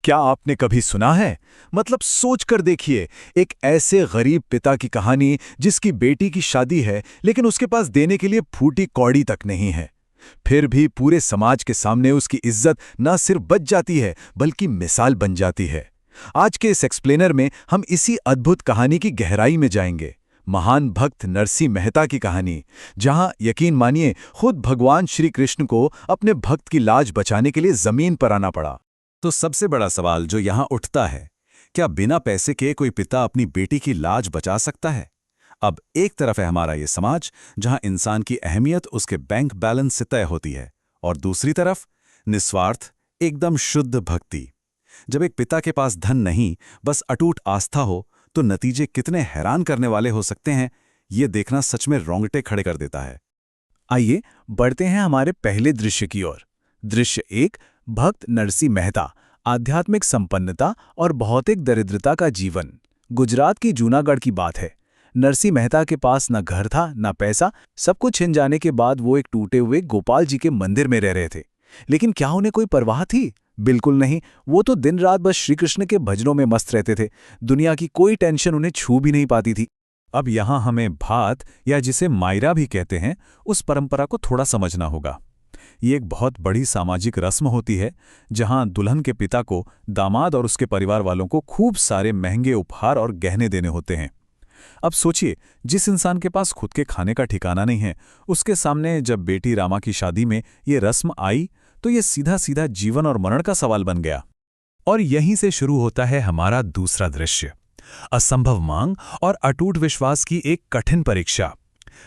क्या आपने कभी सुना है? मतलब सोच कर देखिए, एक ऐसे गरीब पिता की कहानी जिसकी बेटी की शादी है लेकिन उसके पास देने के लिए फूटी कौड़ी तक नहीं है। फिर भी पूरे समाज के सामने उसकी इज्जत न सिर्फ बच जाती है बल्कि मिसाल बन जाती है। आज के इस एक्सप्लेनर में हम इसी अद्भुत कहानी की गहराई में जाएंगे। महान भक्त नरसिंह मेहता की कहानी, जहां यकीन मानिए खुद भगवान श्री कृष्ण को अपने भक्त की लाज बचाने के लिए जमीन पर आना पड़ा। तो सबसे बड़ा सवाल जो यहाँ उठता है, क्या बिना पैसे के कोई पिता अपनी बेटी की लाज बचा सकता है? अब एक तरफ है हमारा ये समाज जहाँ इंसान की अहमियत उसके बैंक बैलेंस से तय होती है, और दूसरी तरफ निस्वार्थ, एकदम शुद्ध भक्ति। जब एक पिता के पास धन नहीं, बस अटूट आस्था हो, तो नतीजे कितने हैरान करने वाले हो सकते हैं, ये देखना सच में रोंगटे खड़े कर देता है। आइए बढ़ते हैं हमारे पहले दृश्य की ओर। दृश्य 1, भक्त नरसिंह मेहता, आध्यात्मिक संपन्नता और भौतिक दरिद्रता का जीवन। गुजरात की जूनागढ़ की बात है। नरसिंह मेहता के पास न घर था न पैसा, सब कुछ छिन जाने के बाद वो एक टूटे हुए गोपाल जी के मंदिर में रह रहे थे। लेकिन क्या उन्हें कोई परवाह थी? बिल्कुल नहीं। वो तो दिन रात बस श्री कृष्ण के भजनों में मस्त रहते थे। दुनिया की कोई टेंशन उन्हें छू भी नहीं पाती थी। अब यहाँ हमें भात, या जिसे मायरा भी कहते हैं, उस परंपरा को थोड़ा समझना होगा। ये एक बहुत बड़ी सामाजिक रस्म होती है जहां दुल्हन के पिता को दामाद और उसके परिवार वालों को खूब सारे महंगे उपहार और गहने देने होते हैं। अब सोचिए, जिस इंसान के पास खुद के खाने का ठिकाना नहीं है, उसके सामने जब बेटी रामा की शादी में ये रस्म आई तो ये सीधा सीधा जीवन और मरण का सवाल बन गया। और यहीं से शुरू होता है हमारा दूसरा दृश्य, असंभव मांग और अटूट विश्वास की एक कठिन परीक्षा।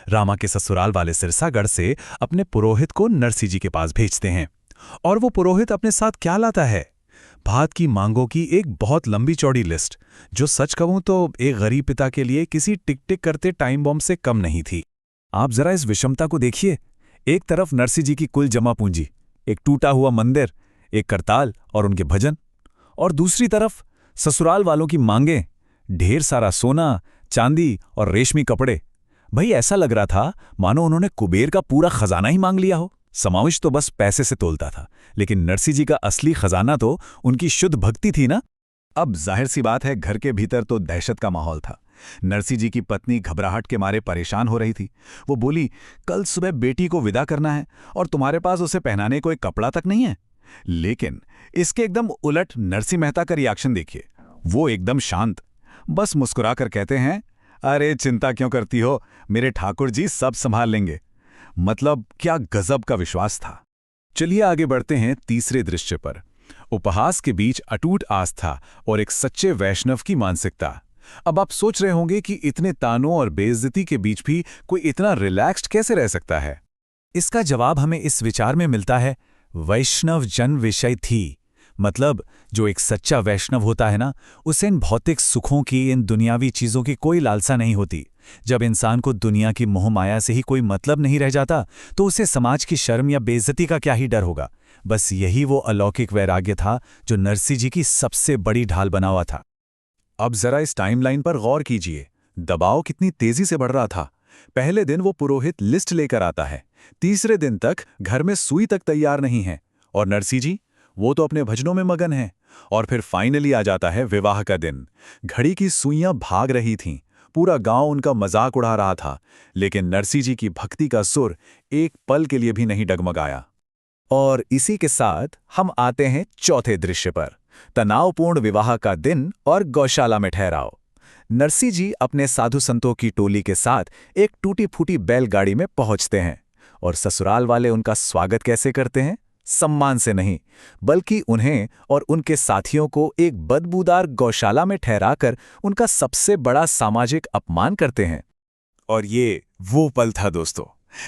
रामा के ससुराल वाले सिरसागढ़ से अपने पुरोहित को नरसिंह जी के पास भेजते हैं, और वो पुरोहित अपने साथ क्या लाता है? भात की मांगों की एक बहुत लंबी चौड़ी लिस्ट, जो सच कहूं तो एक गरीब पिता के लिए किसी टिक टिक करते टाइम बॉम्ब से कम नहीं थी। आप जरा इस विषमता को देखिए। एक तरफ नरसिंह जी की कुल जमा पूंजी, एक टूटा हुआ मंदिर, एक करताल और उनके भजन, और दूसरी तरफ ससुराल वालों की मांगें, ढेर सारा सोना, चांदी और रेशमी कपड़े। भाई ऐसा लग रहा था मानो उन्होंने कुबेर का पूरा खजाना ही मांग लिया हो। समाविश तो बस पैसे से तोलता था, लेकिन नरसिंह जी का असली खजाना तो उनकी शुद्ध भक्ति थी ना। अब जाहिर सी बात है, घर के भीतर तो दहशत का माहौल था। नरसिंह जी की पत्नी घबराहट के मारे परेशान हो रही थी। वो बोली, कल सुबह बेटी को विदा करना है और तुम्हारे पास उसे पहनाने को एक कपड़ा तक नहीं है। लेकिन इसके एकदम उलट नरसिंह मेहता का रिएक्शन देखिए। वो एकदम शांत, बस मुस्कुराकर कहते हैं, अरे चिंता क्यों करती हो, मेरे ठाकुर जी सब संभाल लेंगे। मतलब क्या गजब का विश्वास था। चलिए आगे बढ़ते हैं तीसरे दृश्य पर। उपहास के बीच अटूट आस्था और एक सच्चे वैष्णव की मानसिकता। अब आप सोच रहे होंगे कि इतने तानों और बेइज्जती के बीच भी कोई इतना रिलैक्स्ड कैसे रह सकता है? इसका जवाब हमें इस विचार में मिलता है, वैष्णव जन विषय थी। मतलब जो एक सच्चा वैष्णव होता है ना, उसे इन भौतिक सुखों की, इन दुनियावी चीजों की कोई लालसा नहीं होती। जब इंसान को दुनिया की मोह माया से ही कोई मतलब नहीं रह जाता, तो उसे समाज की शर्म या बेइज्जती का क्या ही डर होगा। बस यही वो अलौकिक वैराग्य था जो नरसिंह जी की सबसे बड़ी ढाल बना हुआ था। अब जरा इस टाइमलाइन पर गौर कीजिए। दबाव कितनी तेजी से बढ़ रहा था। पहले दिन वो पुरोहित लिस्ट लेकर आता है, तीसरे दिन तक घर में सुई तक तैयार नहीं है, और नरसिंह जी वो तो अपने भजनों में मगन हैं। और फिर फाइनली आ जाता है विवाह का दिन। घड़ी की सुइयां भाग रही थीं, पूरा गांव उनका मजाक उड़ा रहा था, लेकिन नरसिंह जी की भक्ति का सुर एक पल के लिए भी नहीं डगमगाया। और इसी के साथ हम आते हैं चौथे दृश्य पर, तनावपूर्ण विवाह का दिन और गौशाला में ठहराव। नरसिंह जी अपने साधु संतों की टोली के साथ एक टूटी फूटी बैलगाड़ी में पहुंचते हैं, और ससुराल वाले उनका स्वागत कैसे करते हैं? सम्मान से नहीं, बल्कि उन्हें और उनके साथियों को एक बदबूदार गौशाला में ठहराकर उनका सबसे बड़ा सामाजिक अपमान करते हैं। और ये वो पल था दोस्तों,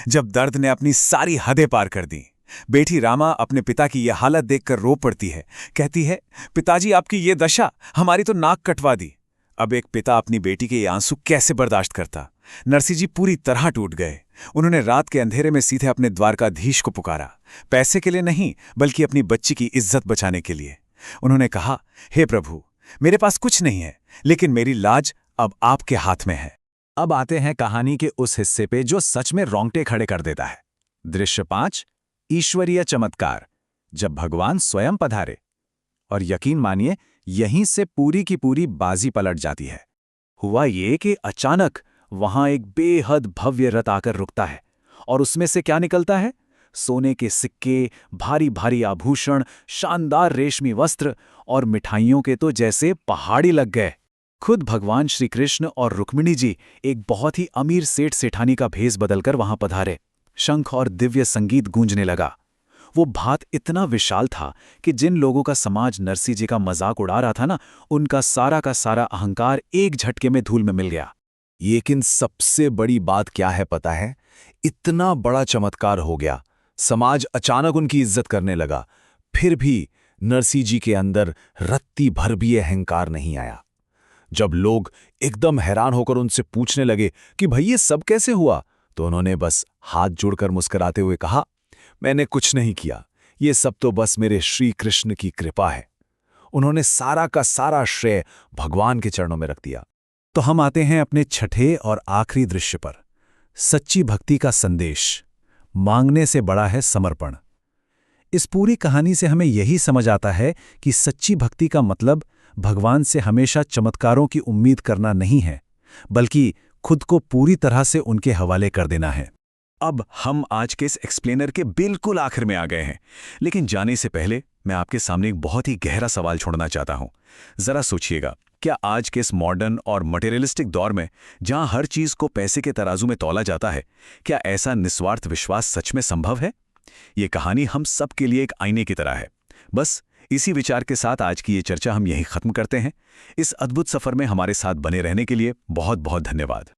जब दर्द ने अपनी सारी हदें पार कर दी। बेटी रामा अपने पिता की यह हालत देखकर रो पड़ती है। कहती है, पिताजी आपकी ये दशा, हमारी तो नाक कटवा दी। अब एक पिता अपनी बेटी के ये आंसू कैसे बर्दाश्त करता? नरसिंह जी पूरी तरह टूट गए। उन्होंने रात के अंधेरे में सीधे अपने द्वारकाधीश को पुकारा, पैसे के लिए नहीं बल्कि अपनी बच्ची की इज्जत बचाने के लिए। उन्होंने कहा, हे प्रभु, मेरे पास कुछ नहीं है, लेकिन मेरी लाज अब आपके हाथ में है। अब आते हैं कहानी के उस हिस्से पे जो सच में रोंगटे खड़े कर देता है। दृश्य 5, ईश्वरीय चमत्कार, जब भगवान स्वयं पधारे। और यकीन मानिए यहीं से पूरी की पूरी बाजी पलट जाती है। हुआ ये कि अचानक वहां एक बेहद भव्य रथ आकर रुकता है और उसमें से क्या निकलता है? सोने के सिक्के, भारी भारी आभूषण, शानदार रेशमी वस्त्र और मिठाइयों के तो जैसे पहाड़ी लग गए। खुद भगवान श्री कृष्ण और रुक्मिणी जी एक बहुत ही अमीर सेठ सेठानी का भेष बदलकर वहां पधारे। शंख और दिव्य संगीत गूंजने लगा। वो भात इतना विशाल था कि जिन लोगों का समाज नरसिंह जी का मजाक उड़ा रहा था ना, उनका सारा का सारा अहंकार एक झटके में धूल में मिल गया। लेकिन सबसे बड़ी बात क्या है पता है? इतना बड़ा चमत्कार हो गया, समाज अचानक उनकी इज्जत करने लगा, फिर भी नरसिंह जी के अंदर रत्ती भर भी अहंकार नहीं आया। जब लोग एकदम हैरान होकर उनसे पूछने लगे कि भाई ये सब कैसे हुआ, तो उन्होंने बस हाथ जोड़कर मुस्कुराते हुए कहा, मैंने कुछ नहीं किया, ये सब तो बस मेरे श्री कृष्ण की कृपा है। उन्होंने सारा का सारा श्रेय भगवान के चरणों में रख दिया। तो हम आते हैं अपने छठे और आखिरी दृश्य पर, सच्ची भक्ति का संदेश। मांगने से बड़ा है समर्पण। इस पूरी कहानी से हमें यही समझ आता है कि सच्ची भक्ति का मतलब भगवान से हमेशा चमत्कारों की उम्मीद करना नहीं है, बल्कि खुद को पूरी तरह से उनके हवाले कर देना है। अब हम आज के इस एक्सप्लेनर के बिल्कुल आखिर में आ गए हैं, लेकिन जाने से पहले मैं आपके सामने एक बहुत ही गहरा सवाल छोड़ना चाहता हूं। जरा सोचिएगा, क्या आज के इस मॉडर्न और मटेरियलिस्टिक दौर में, जहां हर चीज को पैसे के तराजू में तौला जाता है, क्या ऐसा निस्वार्थ विश्वास सच में संभव है? ये कहानी हम सब के लिए एक आईने की तरह है। बस इसी विचार के साथ आज की ये चर्चा हम यहीं खत्म करते हैं। इस अद्भुत सफर में हमारे साथ बने रहने के लिए बहुत बहुत धन्यवाद।